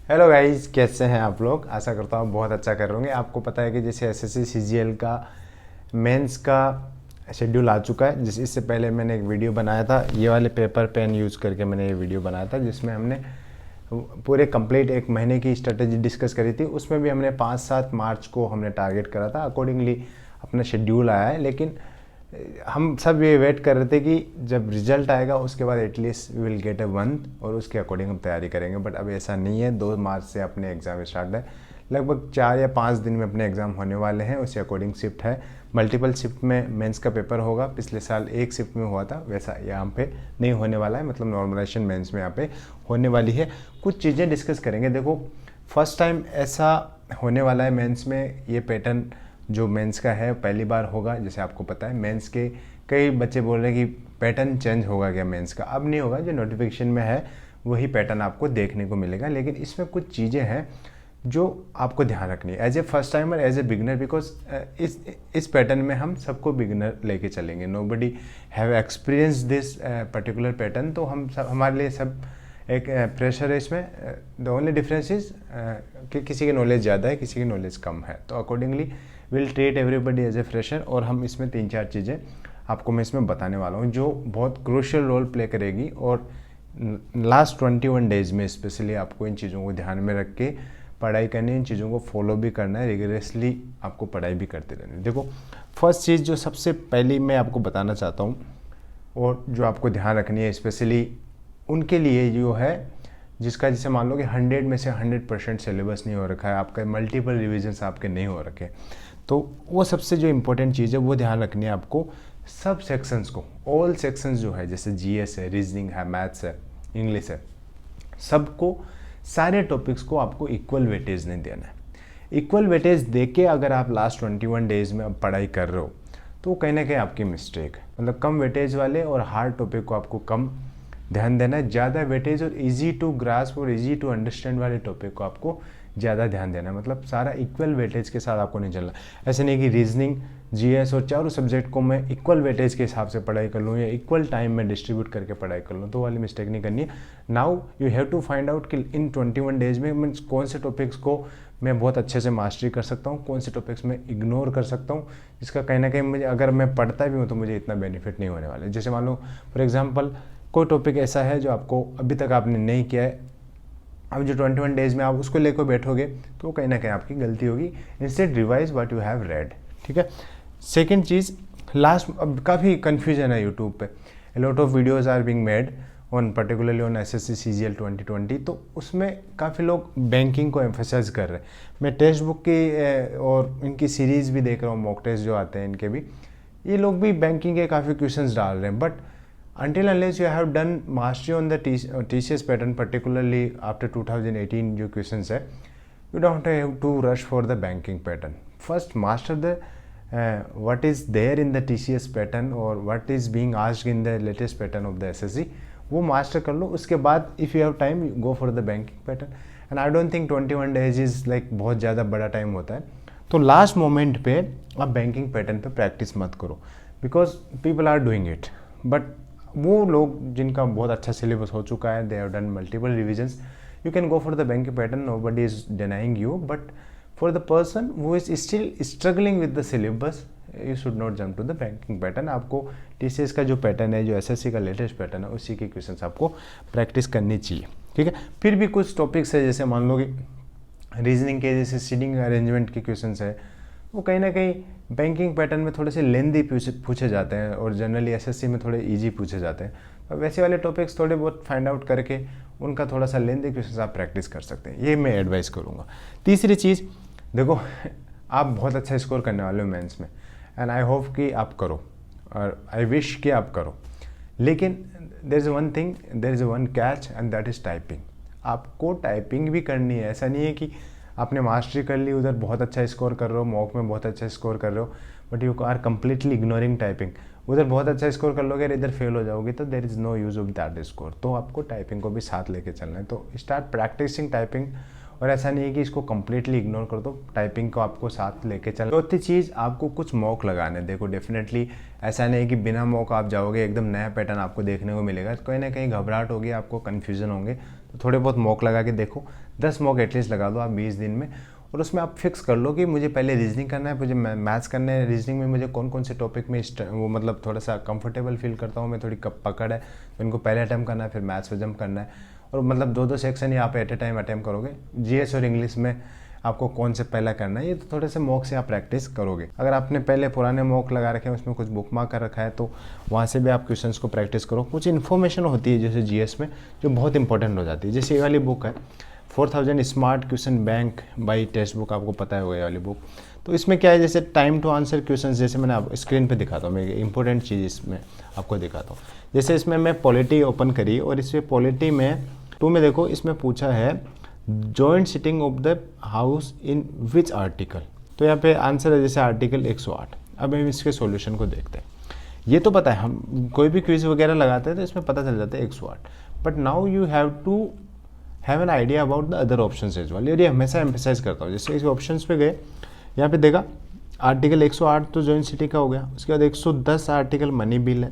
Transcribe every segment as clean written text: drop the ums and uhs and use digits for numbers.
Hello guys, कैसे हैं आप लोग। आशा करता हूँ बहुत अच्छा कर रहे होंगे। आपको पता है कि जैसे एसएससी सीजीएल का मेंस का शेड्यूल आ चुका है। जिस इससे पहले मैंने एक वीडियो बनाया था, ये वाले पेपर पेन यूज़ करके मैंने ये वीडियो बनाया था, जिसमें हमने पूरे कंप्लीट एक महीने की स्ट्रेटेजी डिस्कस करी थी। उसमें भी हमने 5-7 मार्च को हमने टारगेट करा था। अकॉर्डिंगली अपना शेड्यूल आया है, लेकिन हम सब ये वेट कर रहे थे कि जब रिजल्ट आएगा उसके बाद at least we will get a month और उसके अकॉर्डिंग हम तैयारी करेंगे। बट अब ऐसा नहीं है। 2 मार्च से अपने एग्ज़ाम स्टार्ट है। लगभग 4 या 5 दिन में अपने एग्ज़ाम होने वाले हैं। उसी अकॉर्डिंग शिफ्ट है। मल्टीपल शिफ्ट में मेंस का पेपर होगा। पिछले साल एक शिफ्ट में हुआ था, वैसा यहाँ पे नहीं होने वाला है। मतलब नॉर्मलाइजेशन मेंस में यहाँ पे होने वाली है। कुछ चीज़ें डिस्कस करेंगे। देखो, फर्स्ट टाइम ऐसा होने वाला है मेंस में। ये पैटर्न जो मेंस का है पहली बार होगा। जैसे आपको पता है मेंस के कई बच्चे बोल रहे हैं कि पैटर्न चेंज होगा क्या मेंस का। अब नहीं होगा। जो नोटिफिकेशन में है वही पैटर्न आपको देखने को मिलेगा। लेकिन इसमें कुछ चीज़ें हैं जो आपको ध्यान रखनी है as a first timer, as a beginner. Because इस पैटर्न में हम सबको बिगनर लेके चलेंगे। Nobody have experience this particular pattern. तो हम सब, हमारे लिए सब एक प्रेशर है इसमें। द ओनली डिफरेंस इज कि किसी की नॉलेज ज़्यादा है, किसी की नॉलेज कम है। तो accordingly will treat everybody as a fresher. और हम इसमें 3-4 चीज़ें आपको मैं इसमें बताने वाला हूँ जो बहुत क्रूशियल रोल प्ले करेगी। और लास्ट 21 डेज़ में स्पेशली आपको इन चीज़ों को ध्यान में रख के पढ़ाई करनी है। इन चीज़ों को फॉलो भी करना है। रिगरेसली आपको पढ़ाई भी करते रहना है। देखो, फर्स्ट चीज़ जो सबसे पहली मैं आपको बताना चाहता हूँ और जो आपको ध्यान रखनी है स्पेशली उनके लिए जो है जिसका जैसे मान लो कि 100 में से 100% सिलेबस नहीं हो रखा है, आपका मल्टीपल रिविजन्स आपके नहीं हो रखे, तो वो सबसे जो इम्पोर्टेंट चीज़ है वो ध्यान रखनी है आपको। सब सेक्शंस को, ऑल सेक्शंस जो है, जैसे जीएस है, रीजनिंग है, मैथ्स है, इंग्लिश है, सबको, सारे टॉपिक्स को आपको इक्वल वेटेज नहीं देना है। इक्वल वेटेज दे के अगर आप लास्ट 21 डेज़ में अब पढ़ाई कर रहे हो तो कहीं ना कहीं आपकी मिस्टेक है। मतलब कम वेटेज वाले और हार्ड टॉपिक को आपको कम ध्यान देना है। ज़्यादा वेटेज और इजी टू ग्रास्प और इजी टू अंडरस्टैंड वाले टॉपिक को आपको ज़्यादा ध्यान देना है। मतलब सारा इक्वल वेटेज के साथ आपको नहीं चलना। ऐसे नहीं कि रीजनिंग, जीएस और चारों सब्जेक्ट को मैं इक्वल वेटेज के हिसाब से पढ़ाई कर लूँ या इक्वल टाइम में डिस्ट्रीब्यूट करके पढ़ाई कर लूँ, तो वाली मिस्टेक नहीं करनी है। Now you have to find out कि इन 21 डेज़ में मीन्स कौन से टॉपिक्स को मैं बहुत अच्छे से मास्टरी कर सकता हूँ, कौन से टॉपिक्स में इग्नोर कर सकता हूँ, जिसका कहीं ना कहीं मुझे, अगर मैं पढ़ता भी हूँ तो मुझे इतना बेनिफिट नहीं होने वाला है। जैसे मान लो फॉर एग्जाम्पल कोई टॉपिक ऐसा है जो आपको अभी तक आपने नहीं किया है, अब जो 21 डेज़ में आप उसको लेकर बैठोगे तो कहीं ना कहीं आपकी गलती होगी। Instead revise what you have read. ठीक है। सेकेंड चीज़, लास्ट, अब काफ़ी कन्फ्यूजन है यूट्यूब पे। A lot of videos are being made on particularly on SSC CGL 2020। तो उसमें काफ़ी लोग बैंकिंग को एम्फेसाइज कर रहे हैं। मैं टेक्स्ट बुक की और इनकी सीरीज़ भी देख रहा हूँ, मॉक टेस्ट जो आते हैं इनके भी, ये लोग भी बैंकिंग के काफ़ी क्वेश्चंस डाल रहे हैं। But until unless you have done mastery on the TCS pattern, particularly after 2018 जो questions है, you don't have to rush for the banking pattern. First master the what is there in the TCS pattern or what is being asked in the latest pattern of the SSC, वो master कर लो। उसके बाद if you have time you go for the banking pattern. And I don't think 21 days is like बहुत ज़्यादा बड़ा time होता है। तो लास्ट मोमेंट पे आप बैंकिंग पैटर्न पे प्रैक्टिस मत करो, because people are doing it. But वो लोग जिनका बहुत अच्छा सिलेबस हो चुका है, they have done multiple revisions, you can go for the banking pattern, nobody is denying you. But for the person who is still struggling with the syllabus, you should not jump to the banking pattern. आपको TCS का जो pattern है, जो SSC का latest pattern है, उसी के questions आपको प्रैक्टिस करनी चाहिए। ठीक है। फिर भी कुछ टॉपिक्स है, जैसे मान लो कि रीजनिंग के जैसे सीटिंग अरेंजमेंट के क्वेश्चंस है, वो कहीं ना कहीं बैंकिंग पैटर्न में थोड़े से लेंदी पूछे जाते हैं और जनरली एसएससी में थोड़े इजी पूछे जाते हैं। तो वैसे वाले टॉपिक्स थोड़े बहुत फाइंड आउट करके उनका थोड़ा सा लेंदी क्वेश्चन आप प्रैक्टिस कर सकते हैं। ये मैं एडवाइस करूँगा। तीसरी चीज़, देखो आप बहुत अच्छा स्कोर करने वाले हो मेंस में, एंड आई होप कि आप करो और आई विश कि आप करो। लेकिन there is one thing, there is one catch, and that is typing. आपको टाइपिंग भी करनी है। ऐसा नहीं है कि आपने मास्टरी कर ली, उधर बहुत अच्छा स्कोर कर रहे हो, मॉक में बहुत अच्छा स्कोर कर रहे हो, but you are completely ignoring typing. उधर बहुत अच्छा स्कोर कर लोगे, इधर फेल हो जाओगे, तो there is no use of that score. तो आपको टाइपिंग को भी साथ लेके चलना है। तो स्टार्ट प्रैक्टिसिंग टाइपिंग। और ऐसा नहीं है कि इसको कम्प्लीटली इग्नोर कर दो, टाइपिंग को आपको साथ लेके चलना। चौथी चीज़, आपको कुछ मॉक लगाने। देखो डेफिनेटली ऐसा नहीं है कि बिना मॉक आप जाओगे एकदम नया पैटर्न आपको देखने को मिलेगा। कहीं ना कहीं घबराहट होगी, आपको कन्फ्यूजन होंगे। तो थोड़े बहुत मॉक लगा के देखो, 10 मॉक एटलीस्ट लगा दो आप 20 दिन में, और उसमें आप फिक्स कर लो कि मुझे पहले रीजनिंग करना है, मुझे मैथ्स करना है, रीजनिंग में मुझे कौन कौन से टॉपिक में वो मतलब थोड़ा सा कंफर्टेबल फील करता हूँ, मैं थोड़ी पकड़ है, तो इनको पहले अटैम्प्ट करना है, फिर मैथ्स पे जंप करना है, और मतलब 2-2 सेक्शन ही आप एट ए टाइम अटैम्प्ट करोगे। जीएस और इंग्लिश में आपको कौन से पहला करना है, ये तो थोड़े से मॉक से आप प्रैक्टिस करोगे। अगर आपने पहले पुराने मॉक लगा रखे हैं, उसमें कुछ बुक मार्क कर रखा है, तो वहाँ से भी आप क्वेश्चंस को प्रैक्टिस करो। कुछ इन्फॉर्मेशन होती है जैसे जीएस में जो बहुत इंपॉर्टेंट हो जाती है, जैसे ये वाली बुक है 4000 smart question bank by text book, आपको पता होगा ये वाली बुक। तो इसमें क्या है, जैसे टाइम टू आंसर क्वेश्चन, जैसे मैंने आप स्क्रीन पे दिखाता हूँ, मैं इंपॉर्टेंट चीज़ इसमें आपको दिखाता हूँ। जैसे इसमें मैं पॉलिटी ओपन करी, और इसमें पॉलिटी में 2 में देखो, इसमें पूछा है joint sitting of the house in which article. तो यहाँ पे आंसर है जैसे आर्टिकल 108। अब हम इसके सॉल्यूशन को देखते हैं। ये तो पता है, हम कोई भी क्विज वगैरह लगाते हैं तो इसमें पता चल जाता है 108, but now you have to have an idea about the other option as well. ये हमेशा एम्फेसाइज करता हूँ। जैसे इस ऑप्शन पे गए, यहाँ पे देखा आर्टिकल 108 तो जॉइंट सिटी का हो गया, उसके बाद 110 आर्टिकल मनी बिल है,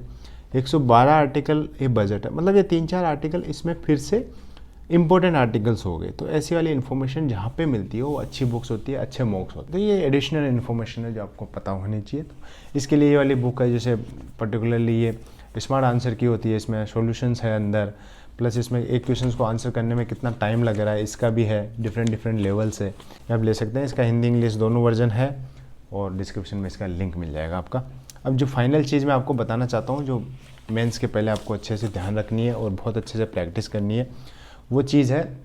112 आर्टिकल ये बजट है, मतलब ये 3-4 आर्टिकल इसमें फिर से इंपॉर्टेंट आर्टिकल्स हो गए। तो ऐसी वाली इन्फॉर्मेशन जहाँ पे मिलती है वो अच्छी बुक्स होती है, अच्छे मॉक्स होते हैं। तो ये एडिशनल इन्फॉर्मेशन है जो आपको पता होनी चाहिए। तो इसके लिए ये वाली बुक है, जैसे पर्टिकुलरली ये स्मार्ट आंसर की होती है, इसमें सॉल्यूशंस है अंदर, प्लस इसमें एक क्वेश्चन को आंसर करने में कितना टाइम लग रहा है इसका भी है, डिफरेंट लेवल से आप ले सकते हैं। इसका हिंदी इंग्लिश दोनों वर्जन है, और डिस्क्रिप्शन में इसका लिंक मिल जाएगा आपका। अब जो फाइनल चीज़ मैं आपको बताना चाहता हूँ, जो मेंस के पहले आपको अच्छे से ध्यान रखनी है और बहुत अच्छे से प्रैक्टिस करनी है, वो चीज़ है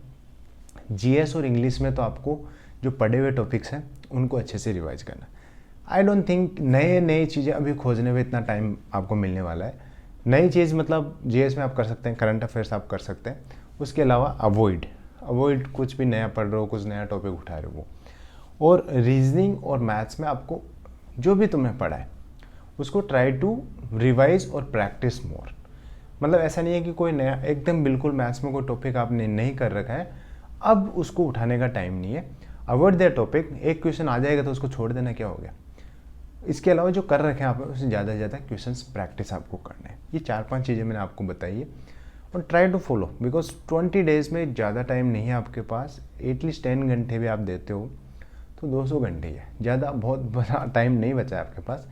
जीएस और इंग्लिश में तो आपको जो पढ़े हुए टॉपिक्स हैं उनको अच्छे से रिवाइज करना। आई डोंट थिंक नई चीज़ें अभी खोजने में इतना टाइम आपको मिलने वाला है। नई चीज़ मतलब जीएस में आप कर सकते हैं, करंट अफेयर्स आप कर सकते हैं, उसके अलावा अवॉइड कुछ भी नया पढ़ रहे हो, कुछ नया टॉपिक उठा रहे हो। और रीजनिंग और मैथ्स में आपको जो भी तुमने पढ़ा है उसको ट्राई टू रिवाइज और प्रैक्टिस मोर। मतलब ऐसा नहीं है कि कोई नया एकदम बिल्कुल मैथ्स में कोई टॉपिक आपने नहीं कर रखा है, अब उसको उठाने का टाइम नहीं है। अवॉइड दैट टॉपिक, एक क्वेश्चन आ जाएगा तो उसको छोड़ देना, क्या हो गया। इसके अलावा जो कर रखे हैं आपने उससे ज़्यादा से ज़्यादा क्वेश्चंस प्रैक्टिस आपको करना है। ये 4-5 चीज़ें मैंने आपको बताई है, और try to follow, because 20 days में ज़्यादा टाइम नहीं है आपके पास। एटलीस्ट 10 घंटे भी आप देते हो तो 200 घंटे ही है, ज़्यादा बहुत बड़ा टाइम नहीं बचा है आपके पास।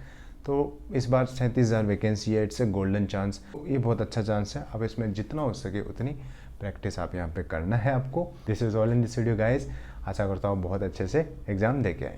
तो इस बार 37,000 वैकेंसी है, इट्स ए गोल्डन चांस। ये बहुत अच्छा चांस है, अब इसमें जितना हो सके उतनी प्रैक्टिस आप यहाँ पे करना है आपको। This is all in this video guys. आशा करता हूँ बहुत अच्छे से एग्ज़ाम दे के आएंगे।